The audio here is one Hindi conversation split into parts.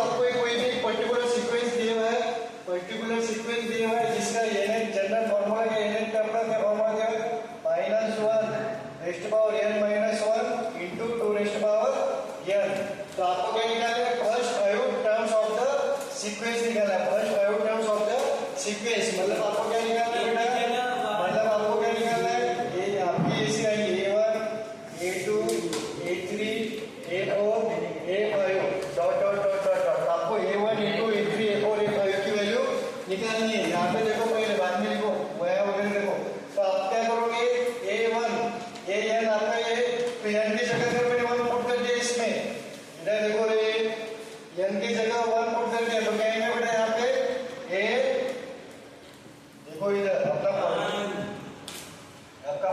आपको कोई भी पर्टिकुलर सीक्वेंस दिया हुआ है, पर्टिकुलर सीक्वेंस दिया हुआ है जिसका n जनरल फार्मूला का n का अपना क्या फार्मूला क्या है, -1 rest power n minus 1 into 2 rest power n। तो आपको क्या निकालना है, first 5 terms of the sequence निकालना है, first 5 terms of the sequence. मतलब आपको क्या निकालना है बेटा, मतलब आपको क्या निकालना है, ये आपकी ऐसी आएगी a1 a2 a3 a4 a5 dot dot dot dot dot. आपको a1 a2 a3 a4 a5 की वैल्यू निकालनी है। यहाँ पे देखो, पहले बाद में लिखो, वह वगैरह देखो। तो आप क्या करोगे, a1 ये n आपका ये, तो n की जगह पर मैंने 1 पुट कर दिया इसमें, इधर देखो रे, n की जगह 1 पुट कर दिया। तो क्या है बेटा यहाँ पे a, देखो इधर आपका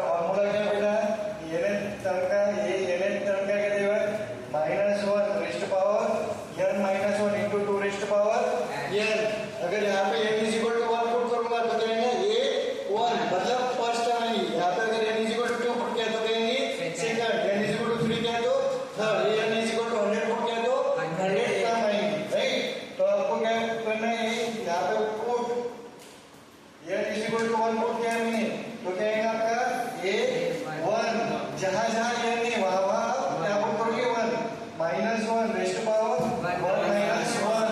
फॉर्मूला क्या बेटा, n टर्म का, ये n टर्म का क्या दिया है, -1 rest power n minus 1 into 2 rest power n। अगर यहाँ पे n is equal to 1 put करूंगा तो कहेंगे a1 मतलब फर्स्ट टर्म है। यहाँ पे अगर n is equal to 2 put किया तो कहेंगे second, n is equal to 3 किया तो third, n is equal to 100 put किया तो 100 टर्म आएंगे, राइट। तो आपको क्या करना है, यहाँ पे put n is equal to 1 put किया मैंने, तो क्या आएगा आपका a1, जहां जहां n है वहां वहां क्या पुट करोगे 1 -1 rest power 1 minus 1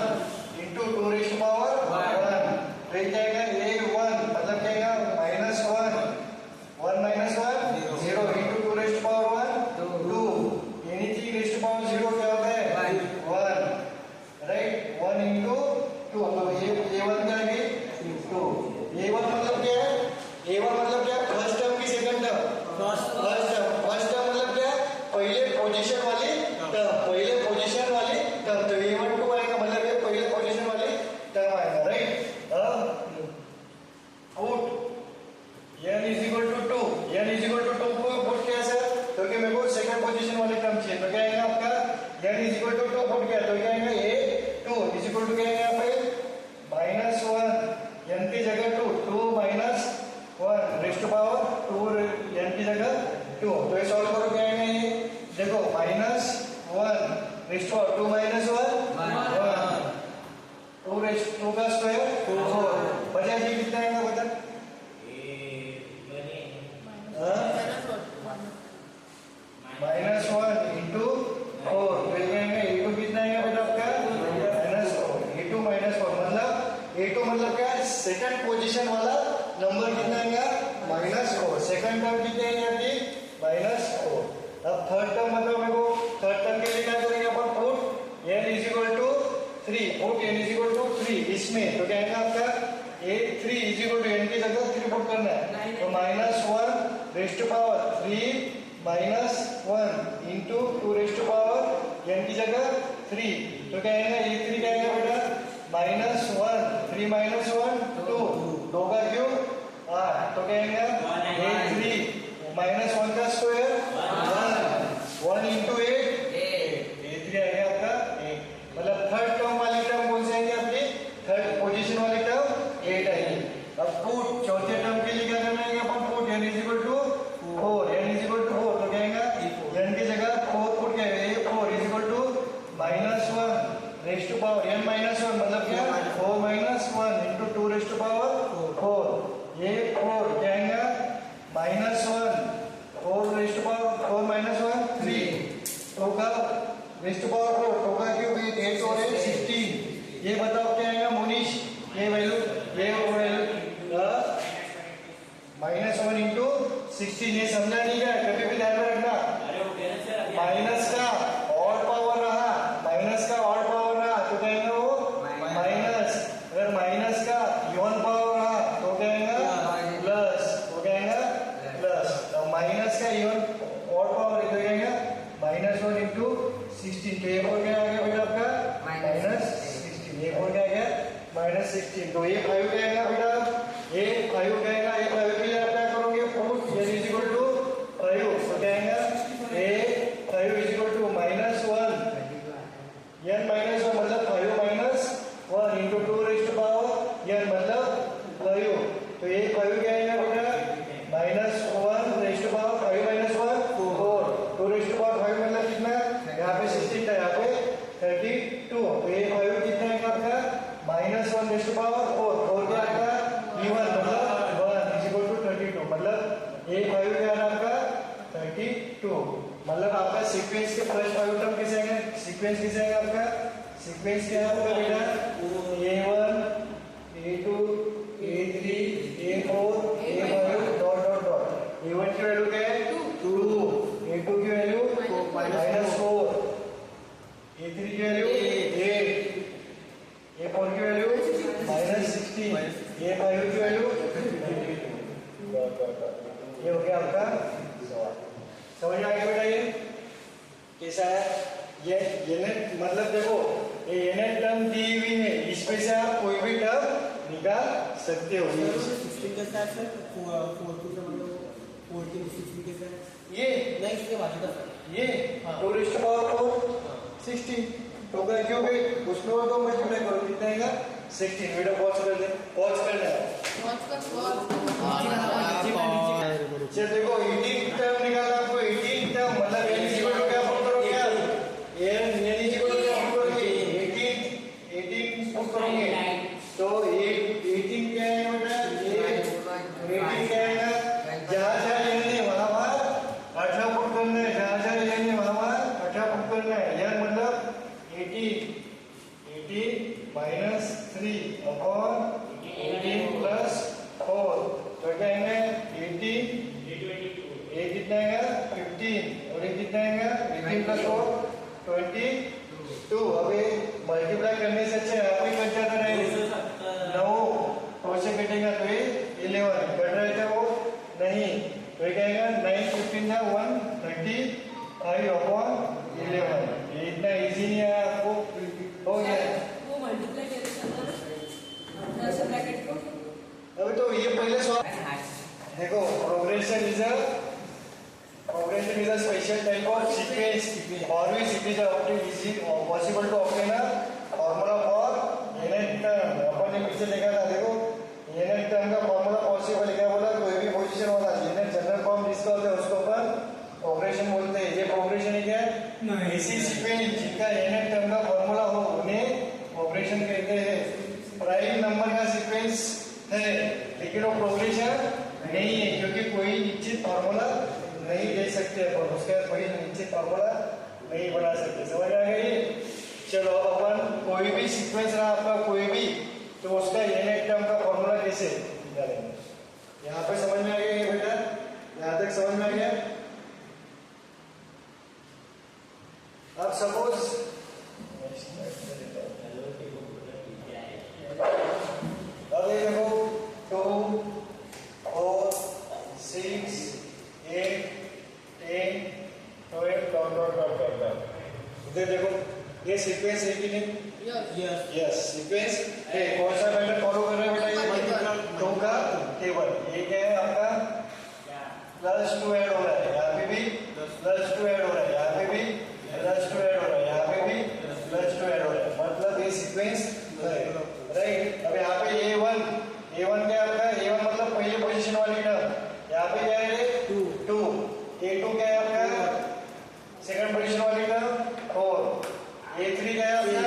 into 2 rest power 1। तो क्या आएगा a1 मतलब क्या आएगा -1 1 minus 1 0 into 2 rest power 1 2, anything rest power 0 क्या होता है 1, राइट। 1 इंटू 2, तो ये a1 क्या है 2। a1 मतलब क्या है, a1 मतलब क्या है, फर्स्ट टर्म की सेकंड टर्म, फर्स्ट टर्म मतलब क्या है, पहले पोजीशन वाली टर्म, पहले पोजीशन वाली टर्म। तो a1 2 आएगा, मतलब ये पहले पोजीशन वाली टर्म आएगा, right. Put n is equal to 2, n is equal to 2 को पुट किया सर, क्योंकि मेरे को सेकंड पोजीशन वाली टर्म चाहिए। तो क्या आएगा आपका, n is equal to 2 put किया तो क्या आएगा a2 इज इक्वल टू क्या आएगा यहाँ पे -1 n की जगह 2 माइनस 1 रेस्ट पावर 2 n की जगह 2। तो ये सॉल्व करो, क्या आएगा ये, देखो -1 रेस्ट पावर 2 माइनस 1 2 रेस्ट 2 का स्क्वायर 4 बचा जी कितना आएगा बता, -1 इंटू 4, तो ये आएगा a2 कितना आएगा बेटा आपका -4, a2 -4 मतलब a2 मतलब क्या, सेकंड पोजीशन वाला नंबर कितना आएगा -4, सेकंड टर्म कितनी आएगी आपकी -4। अब थर्ड टर्म मतलब मेरे को, थर्ड टर्म के लिए क्या करेंगे अपन, put n is equal to 3, put n is equal to 3 इसमें, तो क्या आएगा आपका a3 is equal to n की जगह 3 पुट करना है, तो -1 rest power 3 minus 1 into 2 rest power n की जगह 3। तो क्या आएगा a3 क्या आएगा बेटा -1 3 माइनस 1 2, 2 का क्यूब 8, तो क्या आएगा a3 -1 का स्क्वायर 1 इंटू 8 a3 आएगा आपका 8। मतलब थर्ड टर्म वाली टर्म कौन सी आएगी आपकी, थर्ड पोजीशन वाली टर्म 8 आएगी। अब पुट चौथे टर्म के लिए क्या करना है, अपन put n is equal to 4, n is equal to 4, तो क्या आएगा n की जगह 4 पुट किया है, 4 is equal to -1 rest power n minus 1 मतलब क्या 4 माइनस 1 इंटू 2 रेस्ट पावर 4, ये 4 क्या आएगा -1 4 रेस्ट पावर 4 माइनस 1 3, तो का रेस्ट पावर 4, तो का क्यूब 8 और 8 16। ये बताओ क्या आएगा मोनिश, ये वैल्यू -1 इंटू 16, ये समझा नहीं गया, कभी भी ध्यान में रखना, माइनस का ऑड पावर रहा, माइनस का ऑड पावर रहा तो कहेंगे वो माइनस, अगर माइनस का इवन पावर रहा तो कहेंगे प्लस, तो कहेंगे प्लस। तो माइनस का इवन ऑड पावर तो कहेंगे -1 इंटू 16, तो ये और क्या आ गया बेटा आपका -16, ये और क्या आ गया -16। तो ये 5 क्या आएगा बेटा, ये 5 क्या आएगा, ये 5 के लिए आप क्या करोगे, put n is equal to 5, तो क्या आएगा a5 is equal to -1 n minus 1 मतलब 5 minus 1 into 2 rest power n मतलब 5, तो ये 5 क्या आएगा बेटा -1 rest power 5 minus 1 4, 2 rest power 5 मतलब कितना, यहाँ पे 16 था, यहाँ पे 32, तो ये 5 माइनस 1 रेस्ट पावर 4 क्या आपका E1 मतलब 1 इज इक्वल टू 32 मतलब A5 क्या है आपका 32 मतलब आपका सीक्वेंस के फर्स्ट 5 टर्म कैसे आएंगे सीक्वेंस कैसे आएगा आपका सीक्वेंस क्या है आपका बेटा A1 A2 A3 A4 A5 dot dot dot A1 की वैल्यू क्या है 2 A2 की वैल्यू -4 A3 की वैल्यू 8 A4 की वैल्यू -16 A5 की वैल्यू 32 ये हो गया आपका सवाल समझ में आ गया बेटा ये कैसा है ये नेट मतलब देखो ये नेट टर्म दी हुई है इसमें से आप कोई भी टर्म निकाल सकते हो ये नहीं इसके बाद ये 2 रेज़ टू पावर 4 16 तो क्या क्यों भाई उसमें और दो मल्टीप्लाई करो कितना आएगा 16 वीडियो पॉज कर दे पॉज करना है चल देखो 18 टर्म निकालना आपको 18 टर्म मतलब n इक्वल टू क्या पुट करोगे क्या n इक्वल टू क्या पुट करोगे 18 पुट करोगे तो 18 क्या है बेटा 18 क्या है जहां लेने वहां 18 पुट करना है जहां लेने वहां 18 पुट करना है यार मतलब 18 minus 3 upon 18 plus 4 तो क्या आएगा 18 ये कितना आएगा 15 और ये कितना आएगा 18 plus 4 22 अब ये मल्टीप्लाई करने से अच्छा आप ही कर जाता रहे 9 4 से कटेगा तो ये 11 कट रहे थे वो नहीं तो ये क्या आएगा 9 15 है 135 upon 11 ये इतना इजी नहीं है आपको हो गया वो मल्टीप्लाई कैसे करना है ब्रैकेट को अभी तो ये पहले सॉल्व देखो progression is a special type of sequence और भी sequence easy possible to obtain a formula for unit term अपन ने पीछे देखा था देखो यूनिट टर्म का फार्मूला पॉसिबल क्या बोला कोई भी पोजीशन वाला यूनिट जनरल फॉर्म जिसका होता है उसको अपन प्रोग्रेशन बोलते हैं ये प्रोग्रेशन है क्या ऐसी सीक्वेंस जिनका यूनिट टर्म का फार्मूला हो उन्हें प्रोग्रेशन कहते हैं प्राइम नंबर का सीक्वेंस है लेकिन वो प्रोग्रेशन नहीं है क्योंकि कोई निश्चित फार्मूला नहीं दे सकते अपन उसके कोई निश्चित फार्मूला नहीं बना सकते समझ आ गई चलो अब अपन कोई भी सीक्वेंस रहा आपका कोई भी तो उसका यूनिट टर्म का फार्मूला कैसे निकालेंगे यहाँ पे समझ में आ गया बेटा यहाँ तक समझ में आ गया अब सपोज अब ये देखो 2 4 6 8 10 12 डॉट इधर देखो ये सीक्वेंस है कि नहीं यस सीक्वेंस है कौन सा पैटर्न फॉलो कर रहे हैं बेटा ये मल्टीपल 2 का टेबल ये क्या है आपका +2 ऐड हो रहा है यहाँ पे भी +2 ऐड हो रहा है यहाँ पे भी +2 ऐड हो रहा है यहाँ पे भी +2 ऐड हो रहा है मतलब ये सीक्वेंस है राइट अब यहाँ पे A1 क्या आपका A1 मतलब पहले पोजीशन वाली टर्म यहाँ पे क्या है 2 A2 क्या है आपका सेकंड पोजीशन वाली टर्म 4 A3 क्या है आपका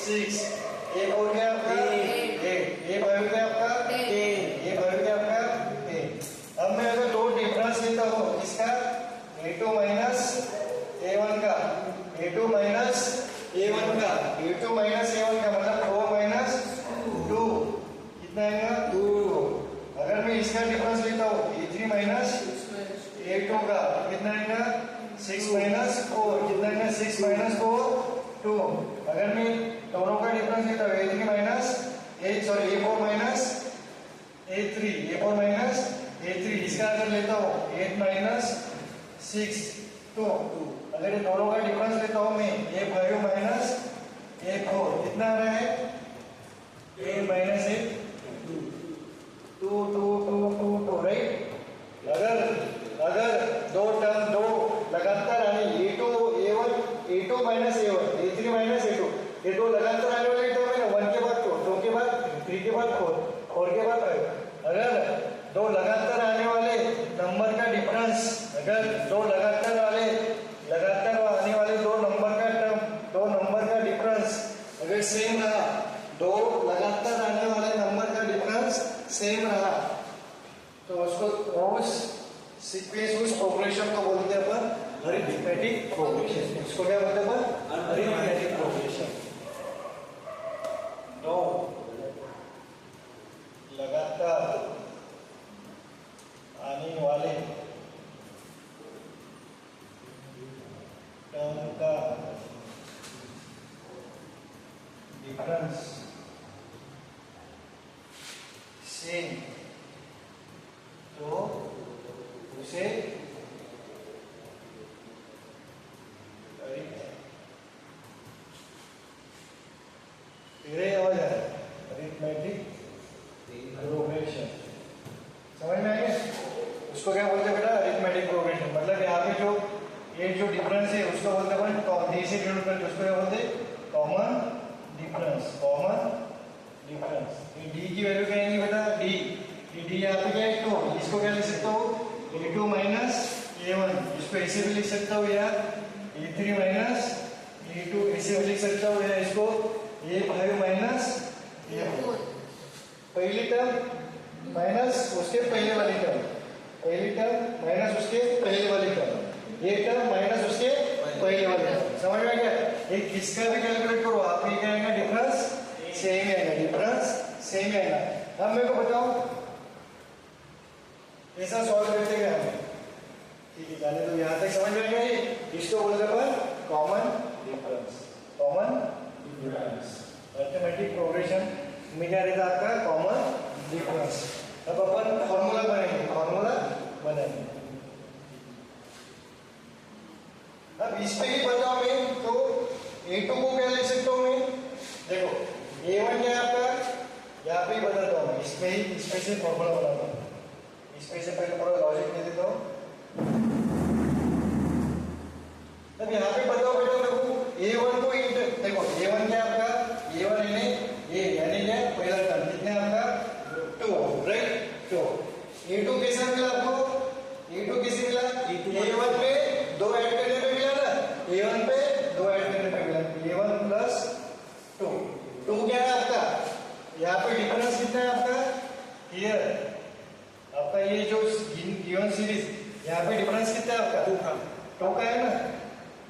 6 A4 क्या है आपका 8 A5 क्या है आपका 10 A5 क्या है आपका 10 अब मैं अगर दो डिफरेंस लेता हूँ इसका A2 माइनस A1 का A2 माइनस A1 का A2 माइनस A1 का मतलब 4 माइनस 2 कितना आएगा 2 अगर मैं इसका डिफरेंस लेता हूँ A3 माइनस A2 का कितना आएगा 6 माइनस 4 कितना आएगा 6 माइनस 4 2 अगर मैं दोनों का डिफरेंस लेता हूँ A3 minus A4 minus A4 minus A3 इसका अगर लेता हूँ 8 माइनस 6 2 अगर ये दोनों का डिफरेंस लेता हूँ मैं A5 माइनस A4 कितना आ रहा है A माइनस 2 राइट अगर दो टर्म दो लगातार आने A2 minus A1 A3 minus A2 ये दो लगातार आने वाले टर्म है ना 1 के बाद 2 के बाद 3 के बाद 4 के बाद 5 अगर दो लगातार आने वाले नंबर का डिफरेंस अगर दो लगातार आने वाले दो नंबर का डिफरेंस अगर सेम रहा दो लगातार आने वाले नंबर का डिफरेंस सेम रहा तो उसको उस सीक्वेंस उस प्रोग्रेशन को बोलते हैं अपन अरिथमेटिक प्रोग्रेशन। इसको क्या बोलते हैं अपन अरिथमेटिक प्रोग्रेशन। दो लगातार आने वाले टर्म का डिफरेंस सेम तो उसे अरिथमेटिक प्रोग्रेशन। समझ में आएगा? उसको क्या बोलते हैं बेटा अरिथमेटिक प्रोग्रेशन। मतलब यहाँ पे जो ये जो डिफरेंस है उसको बोलते हैं डी से डिनोट करके उसको क्या बोलते हैं common difference. Common difference D की वैल्यू क्या आएगी बेटा डी डी यहाँ पे क्या है 2। इसको क्या लिख सकता हूँ a2 माइनस a1। इसको ऐसे भी लिख सकता हूँ या a3 माइनस a2 ऐसे भी लिख सकता हूँ या इसको a5 माइनस a4। पहली टर्म माइनस उसके पहले वाली टर्म, पहली टर्म माइनस उसके पहले वाली टर्म, ये टर्म माइनस उसके पहले वाली टर्म। समझ में आ गया? एक किसका भी कैलकुलेट करो आप ये क्या आएगा डिफरेंस सेम आएगा, डिफरेंस सेम आएगा। अब मेरे को बताओ कैसा सॉल्व करते हैं हमें? ठीक है जाने तो यहाँ तक समझ में आ गया। इसको बोलते हैं common difference. Common difference arithmetic progression में क्या रहता है आपका कॉमन डिफरेंस। अब अपन फॉर्मूला बनाएंगे। अब इस पे ही बताओ मैं तो a2 को क्या लिख सकता हूँ मैं? देखो a1 क्या है आपका यहाँ पे ही बताता हूँ। इस पे से फॉर्मूला बनाता हूँ। इस पे से पहले पूरा लॉजिक दे देता हूँ। अब यहाँ पे बताओ बेटा देखो a1 को देखो a1 क्या आपका a1 यानी क्या पहला टर्म कितने आपका 2 राइट। तो a2 कैसा मिला आपको? a2 कैसे मिला? a1 पे 2 ऐड करने पे मिला ना, a1 पे 2 ऐड करने पे मिला a1 प्लस 2 क्या है आपका? यहाँ पे डिफरेंस कितना है आपका? हियर आपका ये जो गिवन सीरीज यहाँ पे डिफरेंस कितना है आपका 2 का है ना।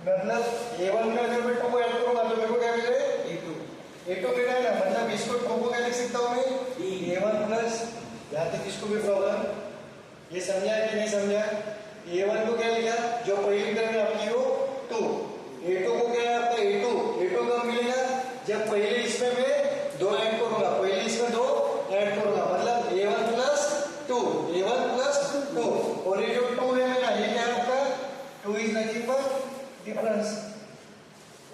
मतलब a1 में अगर मैं 2 ऐड करूंगा तो मेरे को क्या मिलेगा a2 मिला है ना। मतलब इसको 2 को क्या लिख सकता हूँ मैं a1 प्लस यहाँ तक इसको भी प्रॉब्लम ये समझा कि नहीं समझा? a1 को क्या लिखा जो पहली टर्म में आपकी हो 2, a2 को क्या है आपका a2 कब मिलेगा जब पहले इसमें मैं 2 ऐड करूंगा, पहले इसमें 2 ऐड करूंगा मतलब a1 प्लस 2 और ये जो 2 है मेरा ये क्या है आपका 2 is nothing but difference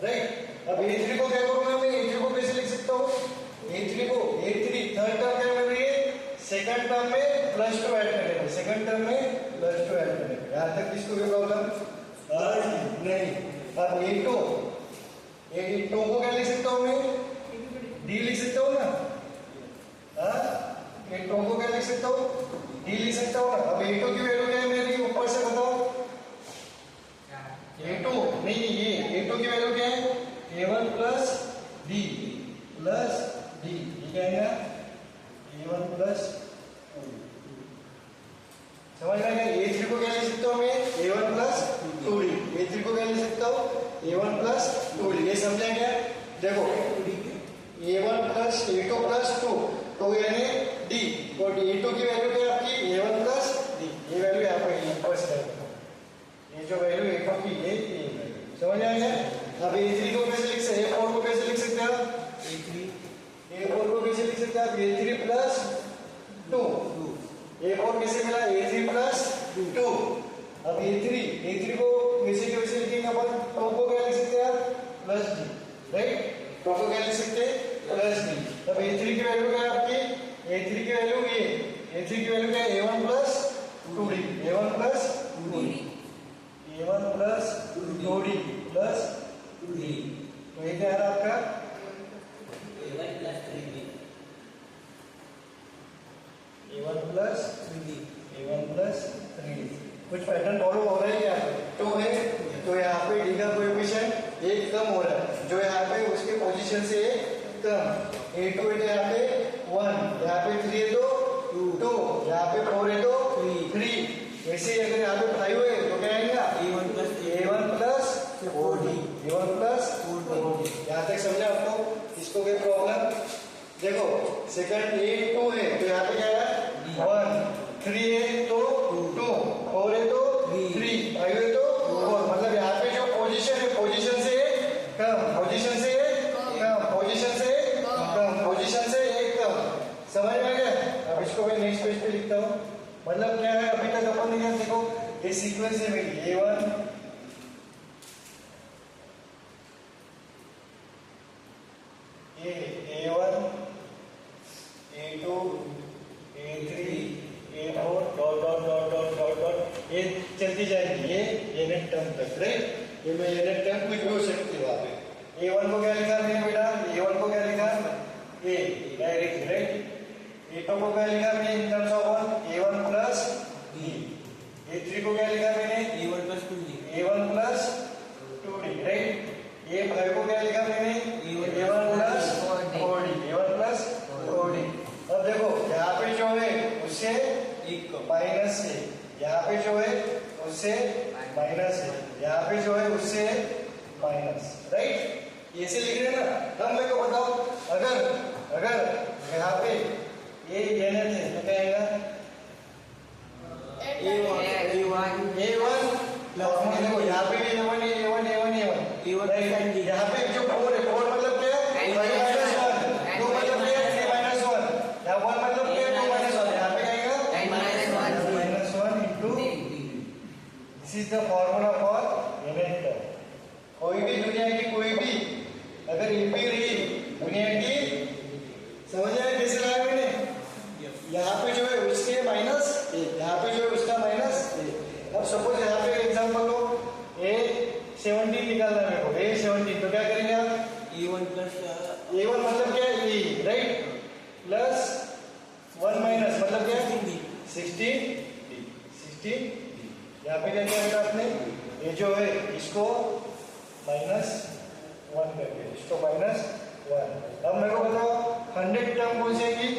right. अब a3 को क्या करूंगा मैं? a3 को कैसे लिख सकता हूँ? a3 थर्ड टर्म क्या कर रही है? सेकंड टर्म में प्लस 2 ऐड करेंगे, सेकंड टर्म में प्लस 2 ऐड करेंगे। यहाँ तक किसको भी प्रॉब्लम नहीं। अब a2 को क्या लिख सकता हूँ मैं? d लिख सकता हूँ ना। a2 को क्या लिख सकता हूँ? d लिख सकता हूँ ना। अब a2 की वैल्यू क्या है मेरी ऊपर से बताओ? a2 नहीं ये a2 की वैल्यू क्या है? a1 प्लस d ये क्या है a1 प्लस 2। समझ में आया? a3 को क्या लिख सकता हूँ मैं? a1 plus 2d। a3 को क्या लिख सकता हूँ? a1 plus 2d। ये समझा क्या? देखो a1 प्लस a2 प्लस 2 यानी d और a2 की वैल्यू क्या है आपकी a1 प्लस d। ये वैल्यू यहाँ पर ऊपर से ये जो वैल्यू a2 की ये समझ में आया? अब a3 को कैसे लिख सकते हैं? a4 को कैसे लिख सकते हैं आप? a4 को कैसे लिख सकते हैं आप? a3 प्लस 2 a4 कैसे मिला? a3 plus 2। अब a3 को वैसे के वैसे लिखेंगे अपन। 2 को क्या लिख सकते हैं आप? Plus d right. 2 को क्या लिख सकते हैं? Plus d। अब a3 की वैल्यू क्या है आपकी? a3 की वैल्यू ये a3 की वैल्यू क्या है? a1 plus 2d a1 plus 2d plus 2d तो ये क्या है आपका a1 प्लस 3d। कुछ पैटर्न फॉलो हो रहा है क्या? तो है तो यहाँ पे d का कोएफिशिएंट 1 कम हो रहा है जो यहाँ पे उसके पोजीशन से कम। A2 है तो यहाँ पे 1, यहाँ पे 3 है तो 2, यहाँ पे 4 है तो 3। ऐसे ही अगर यहाँ पे 5 है तो क्या आएगा A1 plus 4D। A1 plus 4D। यहाँ तक समझा आपको? इसको कोई प्रॉब्लम? देखो सेकंड A2 है तो यहाँ पे क्या है 1, 3 है तो 2, 4 है तो 3, 5 है तो 4। मतलब यहाँ पे जो पोजीशन है पोजीशन से कम, पोजीशन से कम, पोजीशन से कम, पोजीशन से एक कम। समझ में आ गया? अब इसको मैं नेक्स्ट पेज पे लिखता हूँ। मतलब क्या है अभी तक अपन ने क्या देखो ये सीक्वेंस है मेरी A1 A1 A2 A3 A4 dot dot dot dot dot dot ये चलती जाएगी ये नेट टर्म तक, राइट? ये मैं ये नेट टर्म कुछ भी हो सकती है वहाँ पे। A1 को क्या लिखा मैंने बेटा? A1 को क्या लिखा? A direct, right? A2 को क्या लिखा मैंने in terms of A1 plus B। A3 को क्या लिखा मैंने? A1 plus 2D, right? A5 को क्या लिखा मैंने? A1 plus 4D। A1 plus 4D। अब देखो यहाँ पे जो है उससे माइनस है, यहाँ पे जो है उससे माइनस है, यहाँ पे जो है उससे माइनस, राइट? ऐसे लिख रहे हैं ना। अब मेरे को बताओ अगर यहाँ पे ये n है तो क्या आएगा? A1 देखो यहाँ पे भी A1 यहाँ पे जो 4 है 4 मतलब क्या है 5 - 1, 2 मतलब क्या है 3 - 1, यहाँ 1 मतलब क्या है 2 - 1, यहाँ पे आएगा -1 into this is the formula for unit term. कोई भी दुनिया की कोई भी अगर एपी रही दुनिया की, समझ आया कैसे लाया मैंने? यहाँ पे जो है उसके माइनस, यहाँ पे जो है उसका माइनस। अब सपोज यहाँ पे एग्जांपल लो A17 निकालना है मेरे को, A17 तो क्या करेंगे आप? A1 मतलब क्या है E, राइट? प्लस 1 माइनस मतलब क्या है 16D। यहाँ पे क्या किया आपने? ये जो है इसको -1 करके इसको -1। अब मेरे को बताओ 100 टर्म कौन सी आएगी?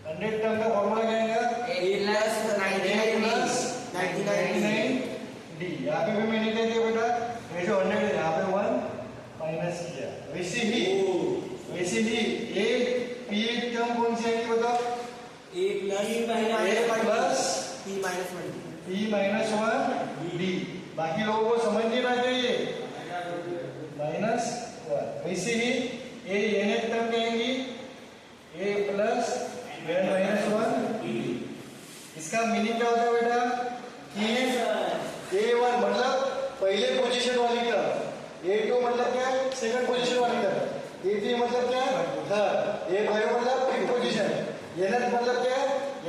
100 टर्म का फॉर्मूला क्या आएगा? A plus 99D। यहाँ पे भी मैंने क्या किया बेटा? ये जो 100 है यहाँ पे 1 माइनस किया। वैसे ही A P टर्म कौन सी आएगी बताओ? A plus P-1D। बाकी लोगों को समझ नहीं रहा चाहिए -1। वैसे ही A nth टर्म कहेंगी A प्लस n-1D। इसका मीनिंग क्या होता है बेटा कि A1 मतलब पहले पोजीशन वाली टर्म, A2 मतलब क्या है सेकंड पोजीशन वाली टर्म, A3 मतलब क्या है थर्ड, A5 मतलब फिफ्थ पोजीशन, nth मतलब क्या है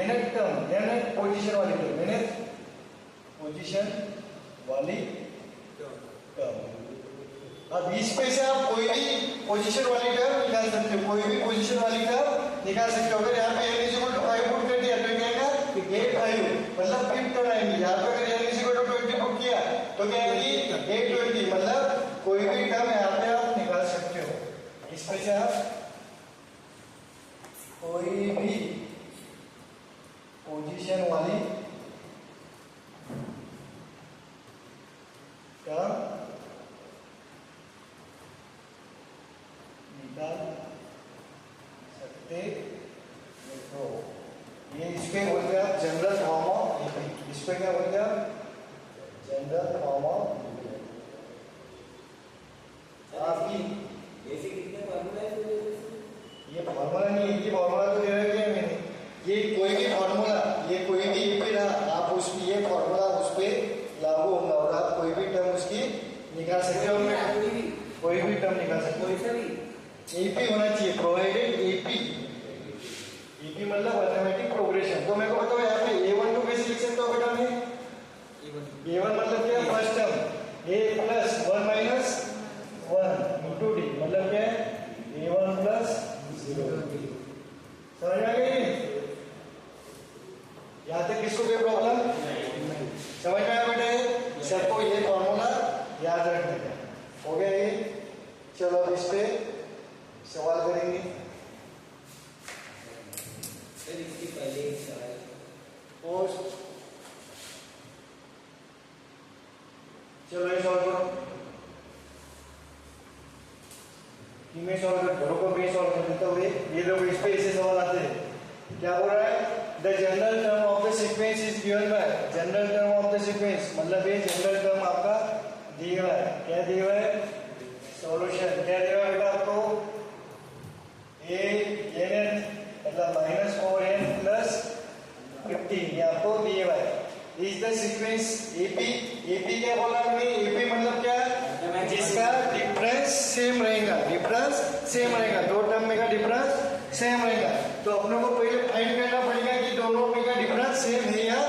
nth टर्म, nth पोजीशन वाली टर्म, nth पोजीशन वाली टर्म। अब इस पे से आप कोई भी पोजीशन वाली टर्म निकाल सकते हो, कोई भी पोजीशन वाली टर्म निकाल सकते हो। अगर यहाँ पे n = 5 पुट कर दिया तो क्या आएगा A5 मतलब फिफ्थ टर्म आएगी। यहाँ पे अगर n = 20 पुट किया तो क्या आएगी A20। मतलब कोई भी टर्म यहाँ पे आप निकाल सकते हो। इस पे से आप कोई भी पोजीशन वाली टर्म निकाल सकते हो। ये इसके बोल गया जनरल फॉर्म ऑफ, इसको क्या बोल गया जनरल फॉर्म ऑफ आपकी। ये फॉर्मूला नहीं है, ये फॉर्मूला तो दे रखा है मैंने। ये कोई भी फॉर्मूला, ये कोई भी पे रहा आप उसकी ये फॉर्मूला उस पे लागू होगा और आप कोई भी टर्म उसकी निकाल सकते हो। कोई भी टर्म निकाल सकते हो। एपी होना चाहिए, प्रोवाइडेड एपी मतलब मैथमेटिक प्रोग्रेशन। तो मेरे को बताओ यहाँ पे A1 को कैसे लिख सकते हो बेटा? मैं A1 मतलब क्या first term A plus 1 minus 1 into D मतलब क्या है A1 प्लस 0। समझ में आ गई? यहाँ तक किसको कोई प्रॉब्लम समझ में आया बेटा? सबको ये फॉर्मूला याद रखने का हो गया ये। चलो इस पे मैं सॉल्व कर दोनों को मैं सॉल्व कर देता हूँ। ये लोग इस पे ऐसे सवाल आते हैं। क्या बोल रहा है? The general term of the sequence is given by. General term of the sequence मतलब ये जनरल टर्म आपका दिया हुआ है। क्या दिया हुआ है? सॉल्यूशन क्या दिया हुआ है बेटा आपको? ए एन मतलब -4n प्लस 15 ये आपको दिए हुआ है। Is the sequence AP. AP क्या बोला हमने? एपी मतलब क्या? जिसका डिफरेंस सेम रहेगा। डिफरेंस सेम रहेगा, दो टर्म में का डिफरेंस सेम रहेगा। तो अपनों को पहले फाइंड करना पड़ेगा कि दोनों में का डिफरेंस सेम है या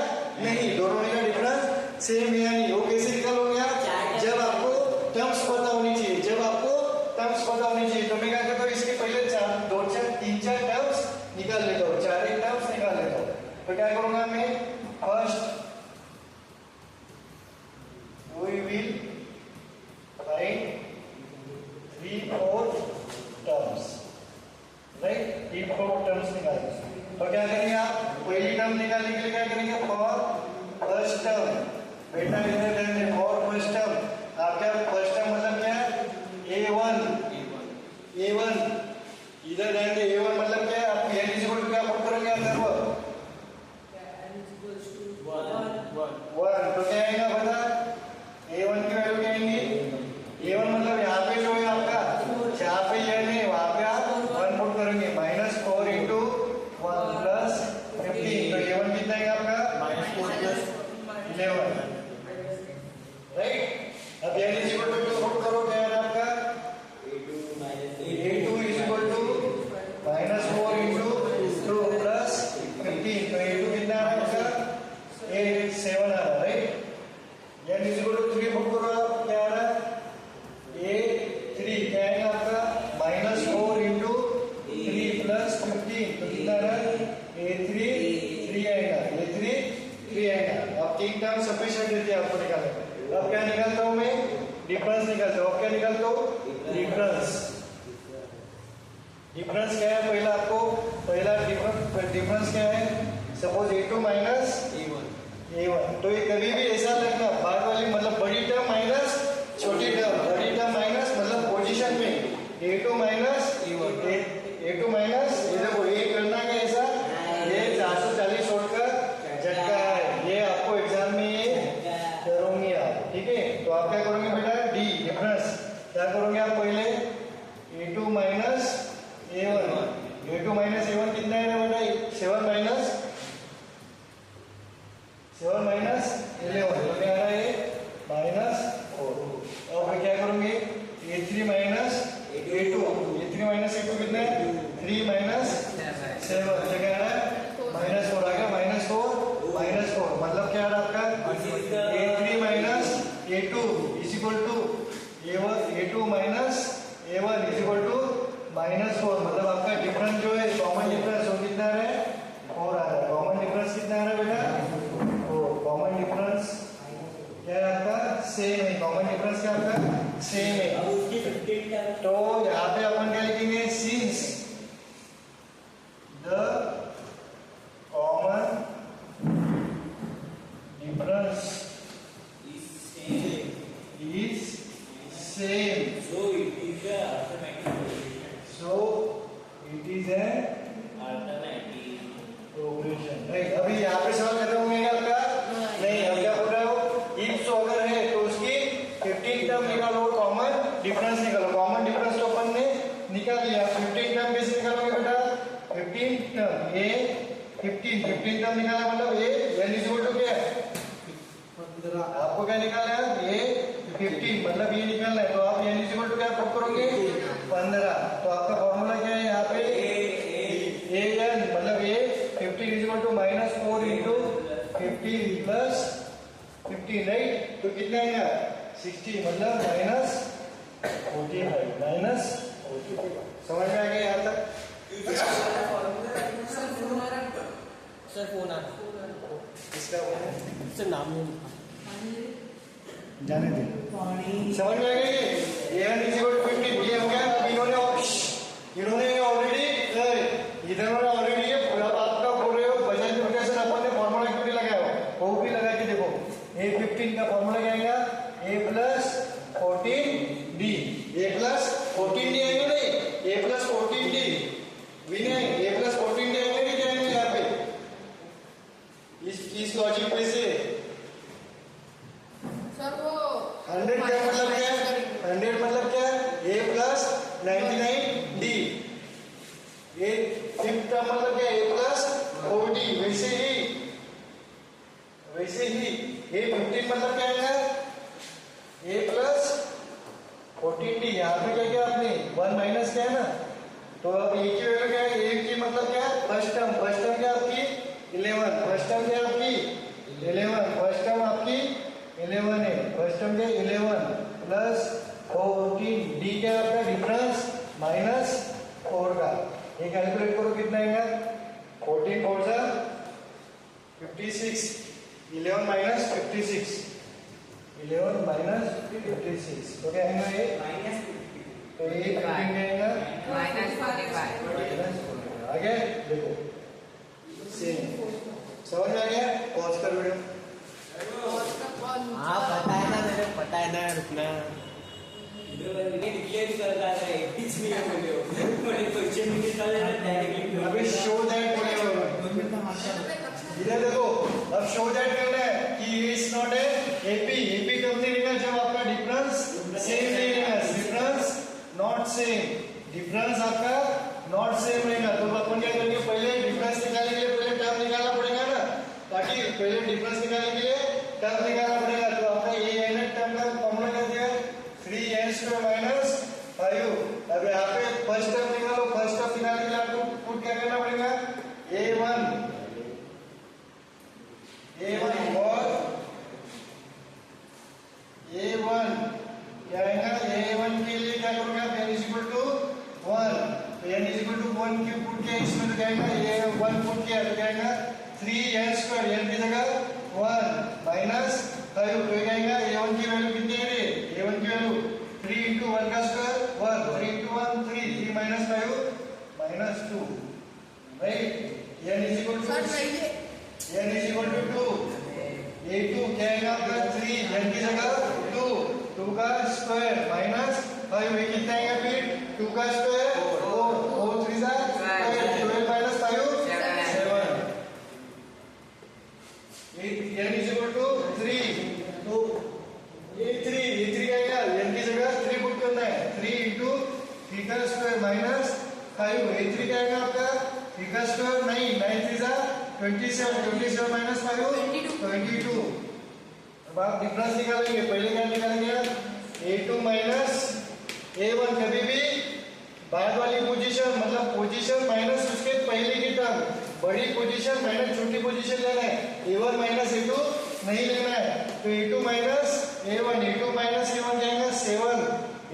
नहीं। दोनों में का डिफरेंस सेम है या नहीं। वो कैसे निकालोगे आप? जब आपको टर्म्स पता होनी चाहिए। जब आपको टर्म्स पता होनी चाहिए तो मैं क्या करता हूँ, इसके पहले 3-4 टर्म्स निकाल लेता हूँ। 4 टर्म्स निकाल लेता हूँ। तो क्या करूंगा मैं? First we will find 3-4 terms, right? 3-4 terms निकालेंगे। तो क्या करेंगे आप? पहली टर्म निकालने के लिए क्या करेंगे? फॉर फर्स्ट टर्म बेटा इधर देंगे फॉर फर्स्ट टर्म। आप क्या फर्स्ट टर्म मतलब क्या है? a1 इधर देंगे a1 मतलब क्या है? आप n इक्वल टू क्या पुट करेंगे अंदर? 1 तो क्या आएगा बता? a1 की वैल्यू क्या आएगी? a1 मतलब यहाँ पे जो है आपका, यहाँ पे ये नहीं, वहाँ पे आप 1 पुट करेंगे। -4 इंटू 1 प्लस 15 तो a1 कितना है आपका? -4 प्लस 11, राइट? अब ये इक्वल टू पुट करो, क्या है आपका? a2 is equal to -4 into 2 plus 15 तो a2 कितना है आपका? 7 आ रहा है, right? n is equal to 3 put करो आप, क्या आ रहा है? a3 क्या है आपका? -4 इंटू 3 प्लस 15 तो कितना आ रहा है? a3 3 आएगा। a3 3 आएगा। अब 3 टर्म सफिशिएंट रहती है आपको निकालने। अब क्या निकालता हूँ मैं? डिफरेंस निकालता हूँ। अब क्या निकालता हूँ? डिफरेंस। डिफरेंस क्या है? पहला आपको पहला डिफरेंस क्या है? सपोज a2 माइनस a1 तो ये कभी भी ऐसा लगना भाग वाली मतलब बड़ी टर्म माइनस छोटी टर्म, बड़ी टर्म माइनस मतलब पोजीशन में a2 माइनस ये देखो ये करना क्या ऐसा? ये 440 छोड़कर झटका है। ये आपको एग्जाम में ये करोगे आप, ठीक है? तो आप क्या करोगे बेटा? डी डिफरेंस क्या करोगे आप? पहले a2 माइनस a1 कितना है बेटा? 7 माइनस 11 तो क्या आ रहा है? -4। अब क्या करूंगे? a3 माइनस a2 कितना है? 3 माइनस 7 तो क्या आ रहा है? -4 आ गया। -4 मतलब क्या आ रहा है आपका? a3 minus a2 is equal to a2 minus a1 is equal to -4 मतलब आपका डिफरेंस जो है कॉमन डिफरेंस वो कितना है? 4 आ रहा है। कॉमन डिफरेंस कितना आ रहा है बेटा? कॉमन डिफरेंस क्या है आपका? सेम है। कॉमन डिफरेंस क्या आपका? सेम है। तो यहाँ पे अपन क्या लिखेंगे? Since the common difference is same so it is an operation, right? अभी यहाँ पे सवाल कर रहे होंगे आपका? नहीं, अब क्या बोल रहे हो? इफ सो अगर है तो उसकी 15 टर्म निकालो, कॉमन डिफरेंस निकालो। कॉमन डिफरेंस तो अपन ने निकाल लिया। 15 टर्म कैसे निकालोगे बेटा? 15 टर्म ये 15 टर्म निकाला मतलब ये n इज इक्वल टू क्या है? आपको क्या निकालना है? ये 15 मतलब ये निकालना है। तो आप n इज इक्वल टू क्या पुट करोगे? 15। तो आपका फॉर्मूला क्या है यहाँ पे? an मतलब ये 15 is equal to -4 into 15 plus 15, right? तो कितना है यार? 60 मतलब -14, -14। समझ में आ गया यहाँ तक? सर फोन आ इसका सर नाम जाने दे। समझ में आ गई? ये n इज इक्वल टू 15 ये हो गया। इन्होंने ऑलरेडी ये अब आपका बोल रहे हो बजाय नोटेशन अपन ने फॉर्मूला क्यों नहीं लगाया? वो भी लगा के देखो। a15 का फॉर्मूला क्या आएगा? a + 14d। a + 14d आएगा नहीं? ए प्लस 14d विनय ए प्लस 14d आएंगे कि क्या आएंगे यहाँ पे इस लॉजिक पे से सर वो 100 का मतलब क्या है 100 मतलब क्या है ए प्लस 99d ए फिफ्थ का मतलब क्या है ए प्लस 4d वैसे ही ए 15 मतलब क्या आएगा ए प्लस 14d यहाँ पे क्या किया आपने 1 माइनस क्या है ना तो अब ए की वैल्यू क्या है ए की मतलब क्या है फर्स्ट टर्म क्या आपकी 11 फर्स्ट टर्म क्या आपकी 11 फर्स्ट टर्म आपकी 11 है फर्स्ट टर्म क्या 11 प्लस 14 डी क्या आपका डिफरेंस माइनस 4 का ये कैलकुलेट करो कितना आएगा 14 4 जा 56 11 माइनस 56 11 माइनस 56 तो क्या आएगा ये तो ये 15 क्या आएगा आगे देखो सेम समझ में आ गया पॉज कर वीडियो हाँ पता है ना मेरे पता है ना रुकना अभी शो दैट बोले इधर देखो अब शो दैट करना है कि इज नॉट ए एपी कब नहीं रहेगा जब आपका डिफरेंस सेम नहीं रहेगा डिफरेंस नॉट सेम डिफरेंस आपका नॉट सेम रहेगा तो अपन क्या करेंगे पहले डिफरेंस निकालने के लिए पहले टर्म निकालना पड़ेगा ना ताकि पहले डिफरेंस निकालने के लिए टर्म निकालना पड़ेगा तो आपका ये n टर्म का फॉर्मूला क्या दिया 3n² माइनस 5 अब यहाँ पे फर्स्ट टर्म निकालो फर्स्ट टर्म निकालने के लिए आपको पुट क्या करना पड़ेगा a1 और a1 क्या आएगा a1 के लिए क्या करोगे आप n = 1 तो n = 1 क्यों पुट किया इसमें तो क्या आएगा a1 पुट किया तो क्या आएगा 3n² n की जगह 1 माइनस 5 तो क्या आएगा a1 की वैल्यू कितनी है रे a1 की वैल्यू 3 × 1 का square 1 3 × 1 3 3 minus 5 minus 2 right n = sir नहीं n = 2 a2 क्या आएगा आपका 3 n की जगह 2 2 का स्क्वायर माइनस 5 ये कितना आएगा फिर 2 का स्क्वायर 4 4 3 जा 12 माइनस 5 7 n = 3 तो a3 आएगा n की जगह 3 पुट करना है 3 × 3 का स्क्वायर माइनस 5 a3 क्या आएगा आपका 3 का स्क्वायर 9 9 3 जा 27 माइनस 5 22 अब आप डिफरेंस निकालेंगे पहले क्या निकालेंगे a2 माइनस a1 कभी भी बाद वाली पोजीशन मतलब पोजीशन माइनस उसके पहले की टर्म बड़ी पोजीशन माइनस छोटी पोजीशन लेना है a1 माइनस a2 नहीं लेना है तो a2 माइनस a1 क्या है 7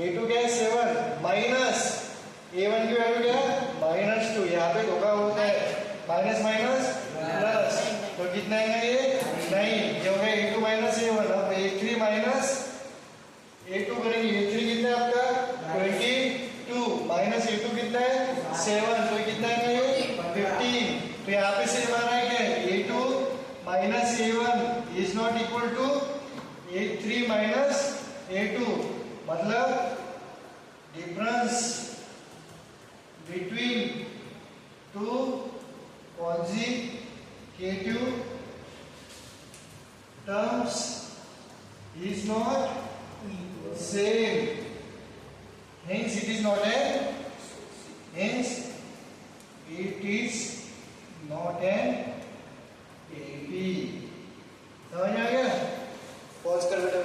a2 क्या है 7 माइनस a1 की वैल्यू क्या है -2 यहाँ पे धोखा होता है माइनस माइनस प्लस तो कितना आएगा ये नहीं ये हो गया a2 माइनस a1 अब a3 माइनस a2 करेंगे a3 कितना है आपका 22 माइनस a2 कितना है 7 तो कितना है ये 15 तो यहाँ पे से हमारा है क्या a2 minus a1 is not equal to a3 minus a2 मतलब difference between two consecutive terms is not same. Hence it is not an AP. समझ में आ गया? पॉज कर बेटा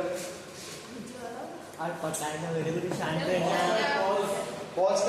और पता है ना मेरे को शांत रहना पॉज